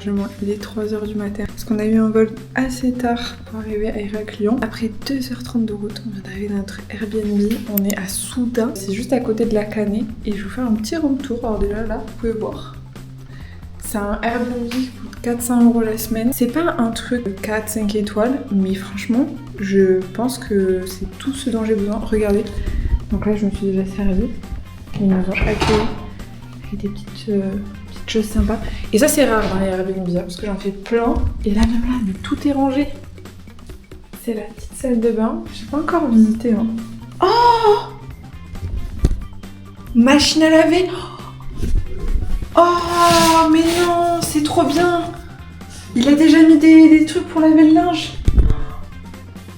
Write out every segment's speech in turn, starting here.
largement, il est 3h du matin. Parce qu'on a eu un vol assez tard pour arriver à Héraclion. Après 2h30 de route, on vient d'arriver dans notre Airbnb. On est à Souda, c'est juste à côté de la Canée. Et je vais vous faire un petit room tour. Alors déjà là, vous pouvez voir. C'est un Airbnb qui coûte 400 € la semaine. C'est pas un truc de 4-5 étoiles, mais franchement, je pense que c'est tout ce dont j'ai besoin. Regardez. Donc là, je me suis déjà servie. Ils nous ont accueillis avec des petites choses sympas. Et ça, c'est rare dans les Airbnb, parce que j'en fais plein. Et là, même là, mais tout est rangé. C'est la petite salle de bain. J'ai pas encore visité. Hein. Oh! Machine à laver. Oh, mais non, c'est trop bien. Il a déjà mis des trucs pour laver le linge.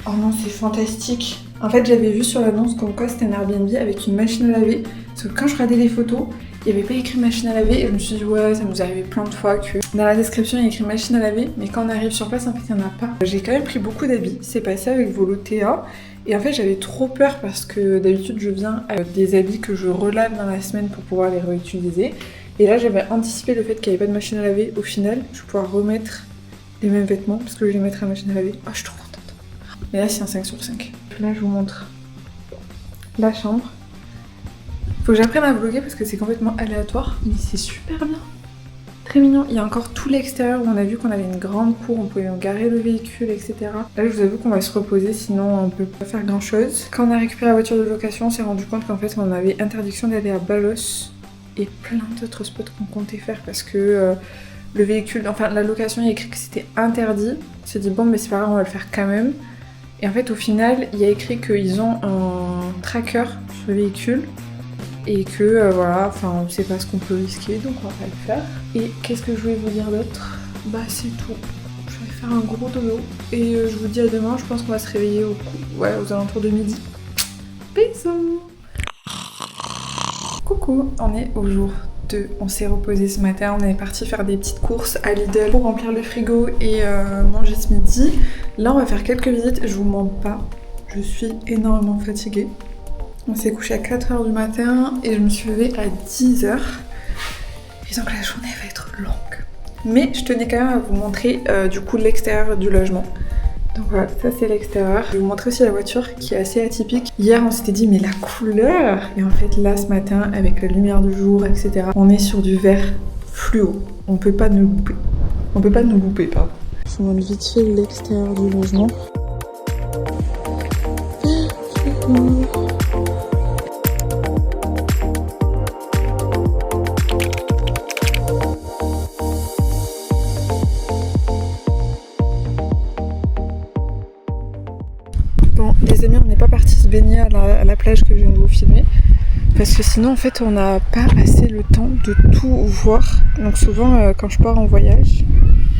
Oh non, c'est fantastique. En fait, j'avais vu sur l'annonce comme quoi c'était un Airbnb avec une machine à laver. Parce que quand je regardais les photos, il n'y avait pas écrit machine à laver. Et je me suis dit, ouais, ça nous arrivait plein de fois que dans la description, il y a écrit machine à laver. Mais quand on arrive sur place, en fait, il n'y en a pas. J'ai quand même pris beaucoup d'habits. C'est passé avec Volotea. Et en fait, j'avais trop peur parce que d'habitude, je viens avec des habits que je relave dans la semaine pour pouvoir les réutiliser. Et là, j'avais anticipé le fait qu'il n'y avait pas de machine à laver. Au final, je vais pouvoir remettre les mêmes vêtements parce que je vais les mettre à la machine à laver. Oh, je suis trop contente. Et là, c'est un 5 sur 5. Là, je vous montre la chambre. Faut que j'apprenne à vlogger parce que c'est complètement aléatoire, mais c'est super bien. Très mignon. Il y a encore tout l'extérieur où on a vu qu'on avait une grande cour, on pouvait garer le véhicule, etc. Là, je vous avoue qu'on va se reposer, sinon on peut pas faire grand chose. Quand on a récupéré la voiture de location, on s'est rendu compte qu'en fait, on avait interdiction d'aller à Balos et plein d'autres spots qu'on comptait faire parce que le véhicule, enfin la location, il y a écrit que c'était interdit. On s'est dit bon, mais c'est pas grave, on va le faire quand même. Et en fait, au final, il y a écrit qu'ils ont un tracker sur le véhicule et que voilà, enfin, on sait pas ce qu'on peut risquer, donc on va pas le faire. Et qu'est-ce que je voulais vous dire d'autre? Bah, c'est tout. Je vais faire un gros dodo et je vous dis à demain. Je pense qu'on va se réveiller aux alentours de midi. Bisous. Coucou, on est au jour 2. On s'est reposé ce matin, on est parti faire des petites courses à Lidl pour remplir le frigo et manger ce midi. Là, on va faire quelques visites, je vous mens pas, je suis énormément fatiguée. On s'est couché à 4h du matin et je me suis levée à 10h. Et donc la journée va être longue. Mais je tenais quand même à vous montrer du coup l'extérieur du logement. Donc voilà, ça c'est l'extérieur. Je vais vous montrer aussi la voiture qui est assez atypique. Hier on s'était dit mais la couleur! Et en fait là ce matin avec la lumière du jour etc. On est sur du vert fluo. On peut pas nous louper. On peut pas nous louper pardon. Je vous montre vite fait l'extérieur du logement. Bon les amis, on n'est pas parti se baigner à la plage que je viens de vous filmer parce que sinon en fait on n'a pas assez le temps de tout voir. Donc souvent quand je pars en voyage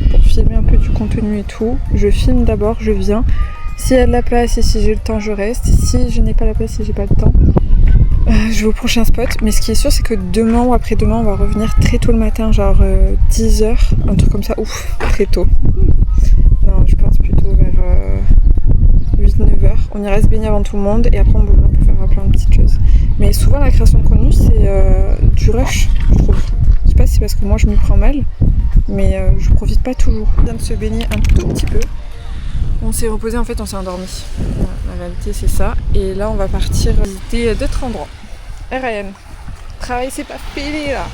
pour filmer un peu du contenu et tout, je filme d'abord, je viens. S'il y a de la place et si j'ai le temps je reste. Si je n'ai pas la place et j'ai pas le temps, je vais au prochain spot. Mais ce qui est sûr c'est que demain ou après-demain on va revenir très tôt le matin, genre 10h, un truc comme ça. Ouf, très tôt. Non, je pense plutôt vers 8-9h. On ira se baigner avant tout le monde et après on bougera pour faire plein de petites choses. Mais souvent la création de contenu c'est du rush, je trouve. Je sais pas si c'est parce que moi je m'y prends mal, mais je profite pas toujours. On vient de se baigner un tout petit peu. On s'est reposé, en fait on s'est endormi. Voilà, la réalité c'est ça. Et là on va partir visiter d'autres endroits. Et Ryan, travail c'est pas fini là.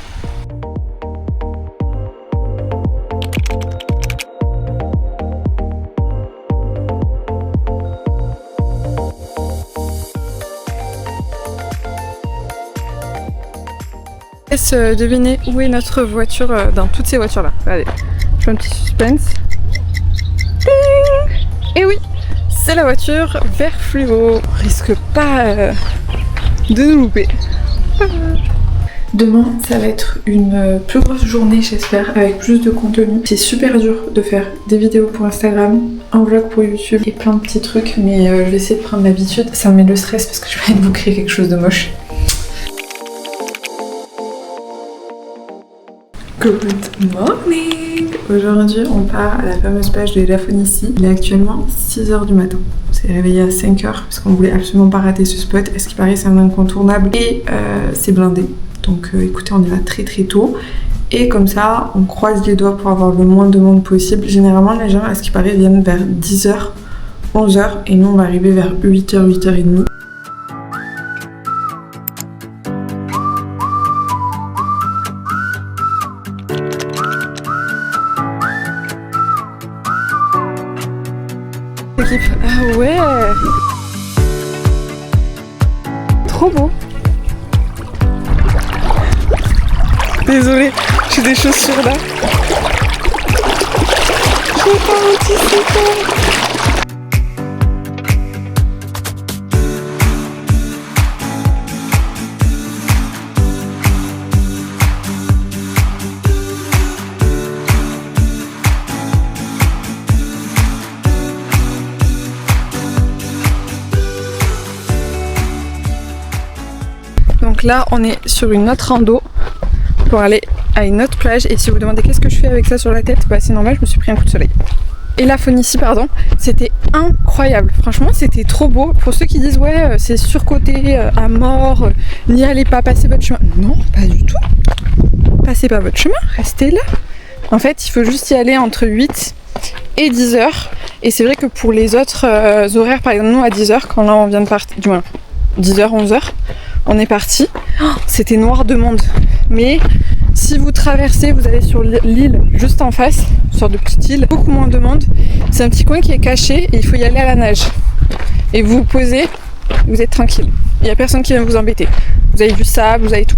Laisse deviner où est notre voiture dans toutes ces voitures là. Allez, je fais un petit suspense. Et oui, c'est la voiture vert fluo. On risque pas de nous louper. Demain, ça va être une plus grosse journée, j'espère, avec plus de contenu. C'est super dur de faire des vidéos pour Instagram, un vlog pour YouTube et plein de petits trucs, mais je vais essayer de prendre l'habitude. Ça me met le stress parce que je vais vous créer quelque chose de moche. Good morning! Aujourd'hui, on part à la fameuse plage de La Phoenicie. Il est actuellement 6h du matin. On s'est réveillé à 5h parce qu'on voulait absolument pas rater ce spot. À ce qui paraît, c'est un incontournable et c'est blindé. Donc écoutez, on est là très très tôt. Et comme ça, on croise les doigts pour avoir le moins de monde possible. Généralement, les gens, à ce qui paraît, viennent vers 10h, 11h. Et nous, on va arriver vers 8h, 8h30. Ah ouais! Trop beau! Désolée, j'ai des chaussures là. Je vais pas anticiper. Donc là, on est sur une autre rando pour aller à une autre plage. Et si vous vous demandez qu'est-ce que je fais avec ça sur la tête, bah c'est normal, je me suis pris un coup de soleil. Et la Phoenicie, pardon, c'était incroyable. Franchement, c'était trop beau. Pour ceux qui disent ouais, c'est surcoté à mort, n'y allez pas, passez votre chemin. Non, pas du tout. Passez pas votre chemin, restez là. En fait, il faut juste y aller entre 8 et 10 heures. Et c'est vrai que pour les autres horaires, par exemple, nous à 10 heures, quand là on vient de partir, du moins 10 heures, 11 heures, on est parti. Oh, c'était noir de monde. Mais si vous traversez, vous allez sur l'île juste en face, une sorte de petite île, beaucoup moins de monde. C'est un petit coin qui est caché et il faut y aller à la nage. Et vous vous posez, vous êtes tranquille. Il n'y a personne qui vient vous embêter. Vous avez du sable, vous avez tout.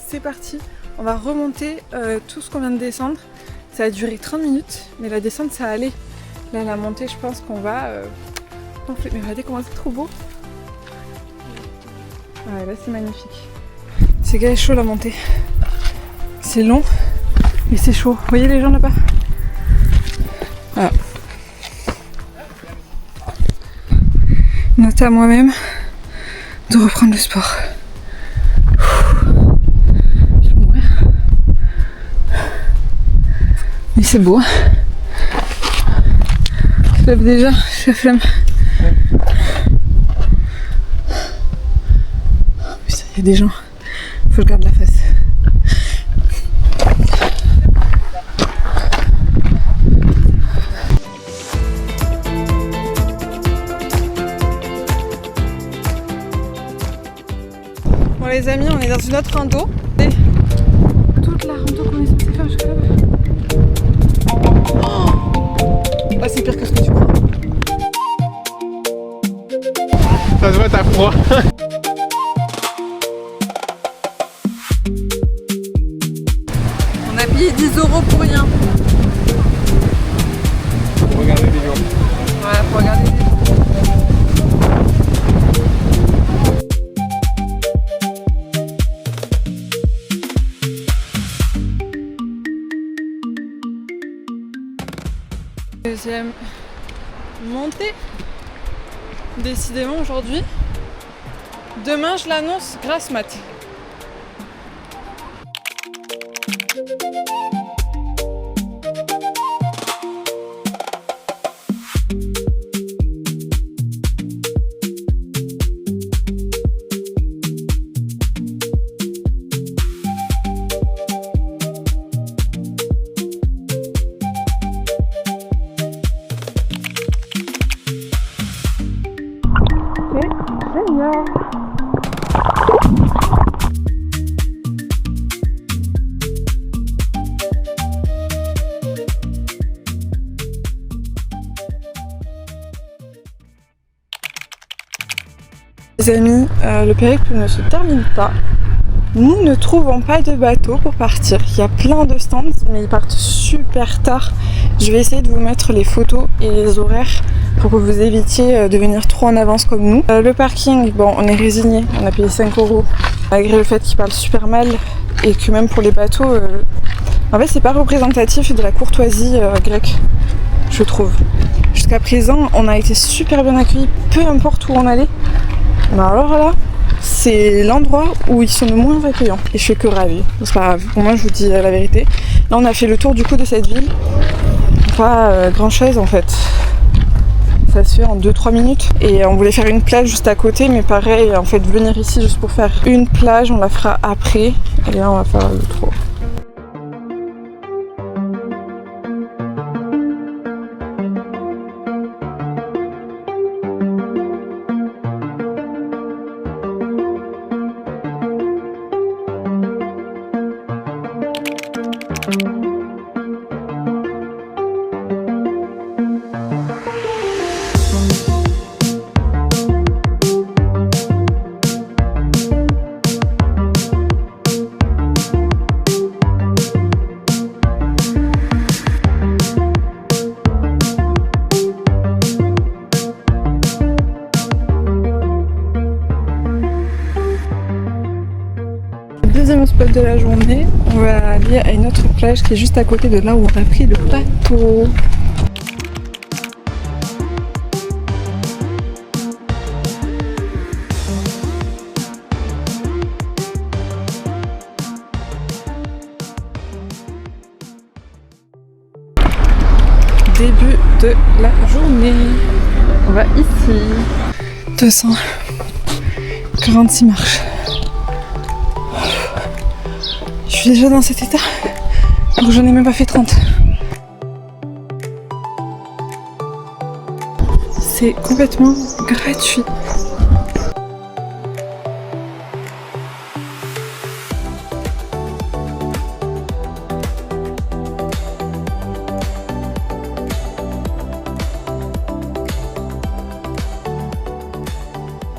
C'est parti, on va remonter tout ce qu'on vient de descendre. Ça a duré 30 minutes, mais la descente ça allait. Là la montée je pense qu'on va mais regardez comment c'est trop beau. Ouais, là c'est magnifique. C'est gay chaud la montée. C'est long, mais c'est chaud. Vous voyez les gens là-bas? Voilà. Note à moi-même de reprendre le sport. Mais c'est beau. Je lève déjà, j'ai la flemme. Putain, il y a des gens. Faut que je garde la face. Bon les amis, on est dans une autre rando. Et toute la rando qu'on est censé faire jusqu'à là-bas. Oh, c'est pire que ce que tu crois. Ça se voit, t'as froid. On a payé 10 € pour rien. Regardez les gens. Ouais, faut regarder les gens. Deuxième montée. Décidément aujourd'hui. Demain je l'annonce grasse mat. Génial. les amis, le périple ne se termine pas. Nous ne trouvons pas de bateau pour partir. Il y a plein de stands, mais ils partent super tard. Je vais essayer de vous mettre les photos et les horaires pour que vous évitiez de venir trop en avance comme nous. Le parking, bon, on est résigné, on a payé 5 €, malgré le fait qu'ils parlent super mal et que même pour les bateaux, en fait, c'est pas représentatif de la courtoisie grecque, je trouve. Jusqu'à présent, on a été super bien accueillis, peu importe où on allait. Mais alors là, c'est l'endroit où ils sont le moins accueillants. Et je suis que ravie. C'est pas grave. Pour moi, je vous dis la vérité. Là, on a fait le tour du coup de cette ville. Pas grand chose en fait. Ça se fait en 2-3 minutes. Et on voulait faire une plage juste à côté. Mais pareil, en fait, venir ici juste pour faire une plage, on la fera après. Et là, on va faire le tour. Deuxième spot de la journée, on va aller à une autre plage qui est juste à côté de là où on a pris le bateau. Début de la journée. On va ici. 246 marches. Je suis déjà dans cet état, alors je n'ai même pas fait 30. C'est complètement gratuit.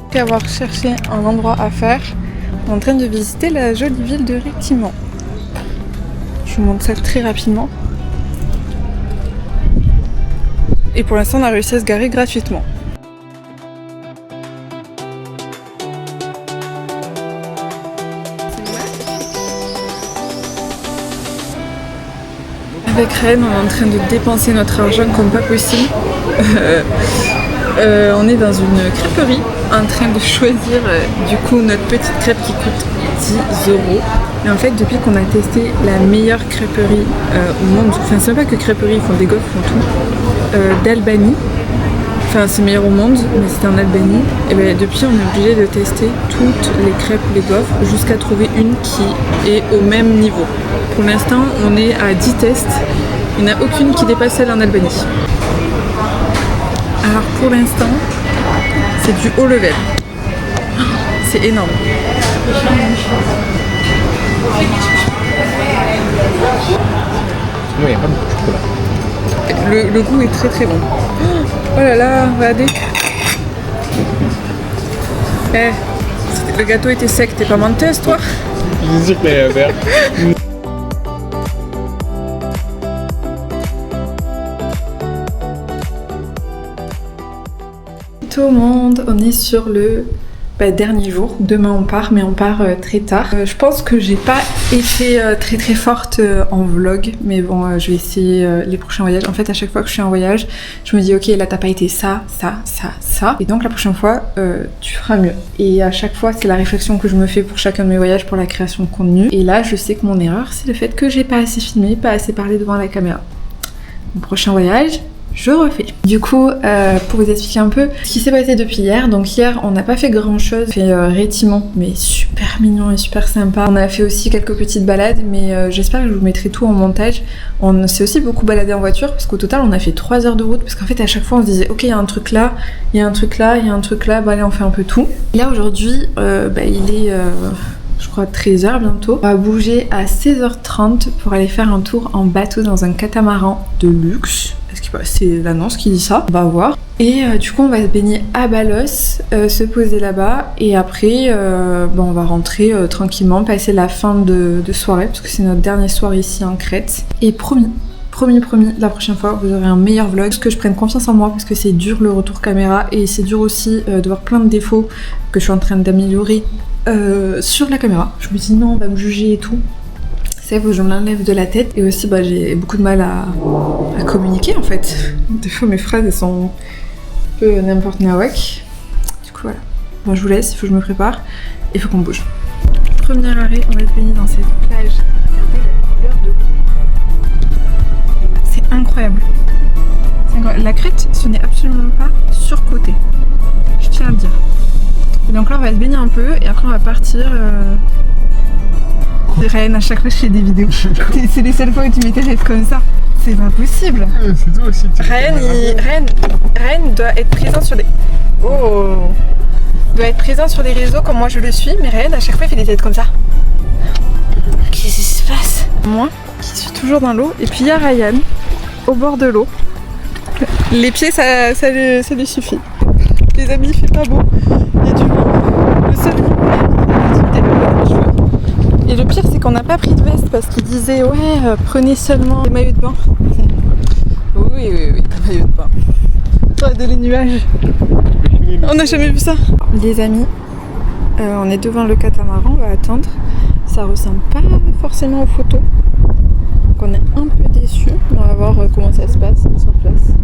Après avoir cherché un endroit à faire, on est en train de visiter la jolie ville de Réquimont. Je vous montre ça très rapidement. Et pour l'instant, on a réussi à se garer gratuitement. Avec Rennes, on est en train de dépenser notre argent comme pas possible. On est dans une crêperie en train de choisir du coup notre petite crêpe qui coûte 10 €. Et en fait, depuis qu'on a testé la meilleure crêperie au monde, enfin c'est pas que crêperie, ils font des gaufres, ils font tout, d'Albanie. Enfin c'est meilleur au monde, mais c'était en Albanie. Et bien depuis on est obligé de tester toutes les crêpes, les gaufres, jusqu'à trouver une qui est au même niveau. Pour l'instant on est à 10 tests, il n'y en a aucune qui dépasse celle en Albanie. Alors pour l'instant, c'est du haut level. C'est énorme. Non, il n'y a pas beaucoup de chocolat. Le goût est très très bon. Oh là là, regardez. Le gâteau était sec, t'es pas menteuse toi? Je suis sûr qu'il est vert. Tout le monde, on est sur le dernier jour. Demain on part, mais on part très tard. Je pense que j'ai pas été très très forte en vlog, mais bon, je vais essayer les prochains voyages. En fait, à chaque fois que je suis en voyage, je me dis ok, là t'as pas été ça, et donc la prochaine fois tu feras mieux. Et à chaque fois, c'est la réflexion que je me fais pour chacun de mes voyages, pour la création de contenu. Et là, je sais que mon erreur, c'est le fait que j'ai pas assez filmé, pas assez parlé devant la caméra. Mon prochain voyage, je refais. Du coup, pour vous expliquer un peu ce qui s'est passé depuis hier. Donc hier, on n'a pas fait grand chose. On a fait Réquimont, mais super mignon et super sympa. On a fait aussi quelques petites balades, mais j'espère que je vous mettrai tout en montage. On s'est aussi beaucoup baladé en voiture, parce qu'au total, on a fait 3 heures de route, parce qu'en fait, à chaque fois, on se disait, ok, il y a un truc là, il y a un truc là, il y a un truc là, bah allez, on fait un peu tout. Et là, aujourd'hui, il est... je crois 13h bientôt. On va bouger à 16h30 pour aller faire un tour en bateau dans un catamaran de luxe. Est-ce que c'est l'annonce qui dit ça? On va voir. Et du coup, on va se baigner à Balos, se poser là-bas. Et après, on va rentrer tranquillement, passer la fin de soirée, parce que c'est notre dernière soirée ici en Crète. Et promis, la prochaine fois, vous aurez un meilleur vlog. Parce que je prenne confiance en moi, parce que c'est dur le retour caméra. Et c'est dur aussi de voir plein de défauts que je suis en train d'améliorer sur la caméra. Je me dis non, on va me juger et tout. C'est faut que je me l'enlève de la tête. Et aussi, j'ai beaucoup de mal à communiquer en fait. Des fois, mes phrases elles sont un peu n'importe nawak. Du coup, voilà. Bon, je vous laisse, il faut que je me prépare. Il faut qu'on bouge. Premier arrêt, on va se baigner dans cette plage. Regardez la couleur de l'eau. C'est incroyable. La Crète, ce n'est absolument pas surcoté. Je tiens à le dire. Et donc là, on va se baigner un peu et après, on va partir. Rennes, à chaque fois je fais des vidéos. C'est les seules fois où tu mets tes rêves comme ça. C'est pas possible. C'est toi aussi. Rennes doit être présent sur des. Doit être présent sur les réseaux comme moi je le suis, mais Rennes à chaque fois il fait des têtes comme ça. Qu'est-ce qui se passe? Moi qui suis toujours dans l'eau, et puis il y a Ryan au bord de l'eau. Les pieds ça lui suffit. Les amis, il fait pas beau. Il y a du vent. Le seul et le pire c'est qu'on n'a pas pris de veste parce qu'il disait ouais prenez seulement des maillots de bain. Oui, maillots de bain. Regardez les nuages. On n'a jamais vu ça. Les amis, on est devant le catamaran, on va attendre. Ça ressemble pas forcément aux photos. Donc on est un peu déçus, mais on va voir comment ça se passe sur place.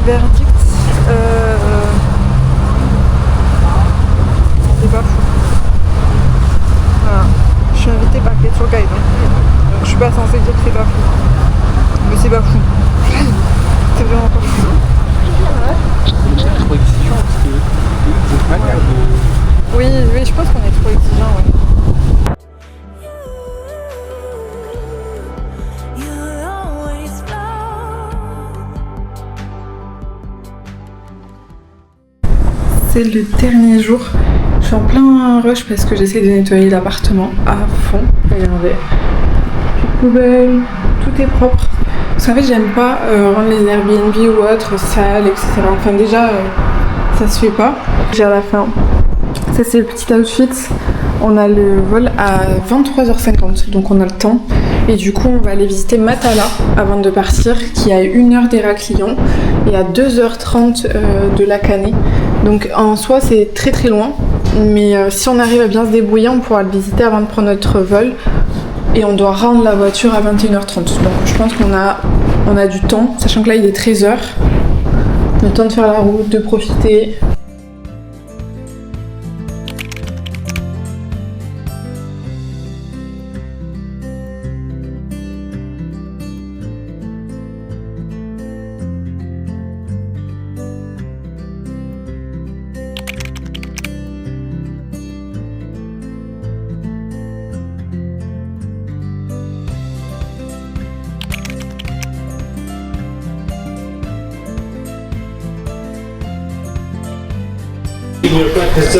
Verdict, c'est pas fou. Voilà. Je suis invitée par Get Your Guide. Donc je suis pas censée dire que c'est pas fou. Mais c'est pas fou. C'est vraiment pas fou. Trop exigeant parce que c'est pas grave. Oui, je pense qu'on est trop exigeant, ouais. C'est le dernier jour. Je suis en plein rush parce que j'essaie de nettoyer l'appartement à fond. Regardez. Poubelle, tout est propre. Parce qu'en fait, j'aime pas rendre les Airbnb ou autres sales, etc. Enfin, déjà, ça se fait pas. J'ai à la fin. Ça, c'est le petit outfit. On a le vol à 23h50, donc on a le temps. Et du coup, on va aller visiter Matala avant de partir, qui est à 1h d'Héraklion et à 2h30 de Lacanée. Donc en soi, c'est très très loin. Mais si on arrive à bien se débrouiller, on pourra le visiter avant de prendre notre vol. Et on doit rendre la voiture à 21h30. Donc je pense qu'on a du temps, sachant que là, il est 13h. Le temps de faire la route, de profiter.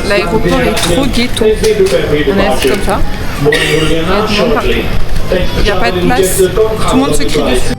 L'aéroport est trop ghetto. On est assis comme ça. Il y a du monde partout. Il n'y a pas de place. Tout le monde se crie dessus.